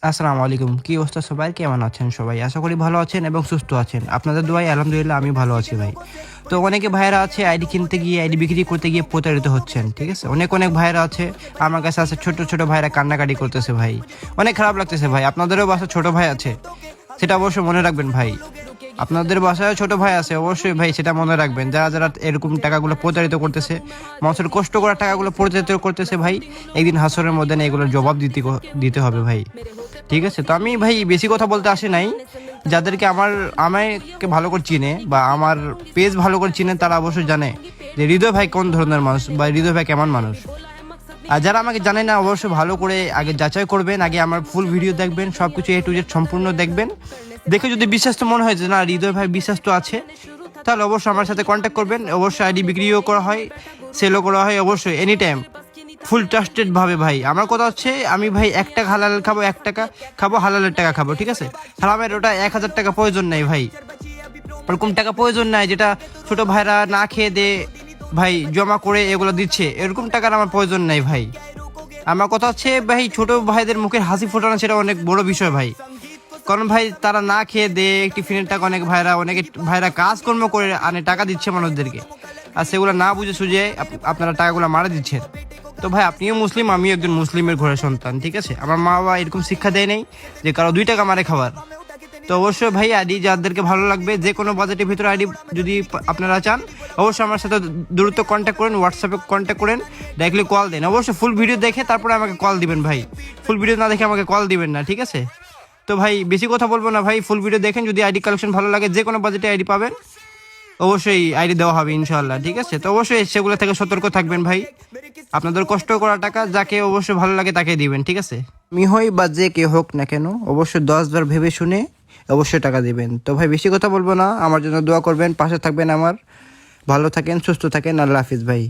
আসসালামু আলাইকুম। কি অবস্থা সবার? কেমন আছেন সবাই? আশা করি ভালো আছেন এবং সুস্থ আছেন। আপনাদের দোয়ায় আলহামদুলিল্লাহ আমি ভালো আছি ভাই। তো অনেকে ভাইয়েরা আছে আইডি কিনতে গিয়ে, আইডি বিক্রি করতে গিয়ে প্রতারিত হচ্ছেন। ঠিক আছে? অনেক ভাইয়েরা আছে আমার কাছে আছে ছোট ভাইয়েরা কান্নাকাটি করতেছে ভাই। অনেক খারাপ লাগতেছে ভাই। আপনাদেরও বাসায় ছোট ভাই আছে। সেটা অবশ্যই মনে রাখবেন ভাই। আপনাদের বাসায় ছোট ভাই আছে, অবশ্যই ভাই সেটা মনে রাখবেন। যারা এরকম টাকাগুলো প্রতারিত করতেছে, মানুষের কষ্ট করা টাকাগুলো প্রতারিত করতেছে ভাই, একদিন হাসরের মধ্যে না এগুলোর জবাব দিতে হবে ভাই। ঠিক আছে? তো আমি ভাই বেশি কথা বলতে আসি নাই। যাদেরকে আমাকে ভালো করে চিনে বা আমার পেজ ভালো করে চিনে তারা অবশ্যই জানে যে হৃদয় ভাই কোন ধরনের মানুষ বা হৃদয় ভাই কেমন মানুষ। আর যারা আমাকে জানে না অবশ্যই ভালো করে আগে যাচাই করবেন, আগে আমার ফুল ভিডিও দেখবেন, সব কিছু A to Z সম্পূর্ণ দেখবেন। দেখে যদি বিশ্বাস তো মনে হয় যে না হৃদয় ভাই বিশ্বাস তো আছে, তাহলে অবশ্যই আমার সাথে কন্ট্যাক্ট করবেন। অবশ্যই আইডি বিক্রিও করা হয়, সেলও করা হয়, অবশ্যই এনি টাইম ফুল ট্রাস্টেড ভাবে ভাই। আমার কথা হচ্ছে আমি ভাই 1 টাকা হালাল খাবো, 1 টাকা খাবো, হালালের টাকা খাবো। ঠিক আছে? হারামের ওটা 1000 টাকা প্রয়োজন নাই ভাই। ওরকম টাকা প্রয়োজন নাই যেটা ছোট ভাইরা না খেয়ে দে ভাই জমা করে এগুলো দিচ্ছে, এরকম টাকার আমার প্রয়োজন নাই ভাই। আমার কথা হচ্ছে ভাই ছোট ভাইদের মুখের হাসি ফোটানো সেটা অনেক বড় বিষয় ভাই। কারণ ভাই তারা না খেয়ে দে টিফিনের টাকা, অনেকে ভাইরা কাজকর্ম করে আনে টাকা দিচ্ছে মানুষদেরকে, আর সেগুলো না বুঝে সুঝে আপনারা টাকাগুলো মারা দিচ্ছেন। তো ভাই আপনিও মুসলিম, আমিও একজন মুসলিমের ঘরের সন্তান। ঠিক আছে? আমার মা বাবা এরকম শিক্ষা দেয় নাই যে কারো 2 টাকা মারে খাবার। তো অবশ্যই ভাই আইডি যাদেরকে ভালো লাগবে, যে কোনো বাজেটের ভিতরে আইডি যদি আপনারা চান, অবশ্যই আমার সাথে দ্রুত কন্ট্যাক্ট করেন, হোয়াটসঅ্যাপে কন্ট্যাক্ট করেন, ডাইরেক্টলি কল দেন। অবশ্যই ফুল ভিডিও দেখে তারপরে আমাকে কল দিবেন ভাই। ফুল ভিডিও না দেখে আমাকে কল দিবেন না। ঠিক আছে? তো ভাই বেশি কথা বলবো না ভাই, ফুল ভিডিও দেখেন। যদি আইডি কালেকশন ভালো লাগে, যে কোনো বাজেটে আইডি পাবেন, অবশ্যই আইডি দেওয়া হবে ইনশাআল্লাহ। ঠিক আছে? তো অবশ্যই সেগুলো থেকে সতর্ক থাকবেন ভাই। আপনাদের কষ্ট করা টাকা যাকে অবশ্যই ভালো লাগে তাকে দিবেন। ঠিক আছে? আমি হই বা যে কে হোক না কেন, অবশ্যই 10 বার ভেবে শুনে অবশ্যই টাকা দিবেন। তো ভাই বেশি কথা বলবো না, আমার জন্য দোয়া করবেন, পাশে থাকবেন আমার। ভালো থাকেন, সুস্থ থাকেন। আল্লাহ হাফিজ ভাই।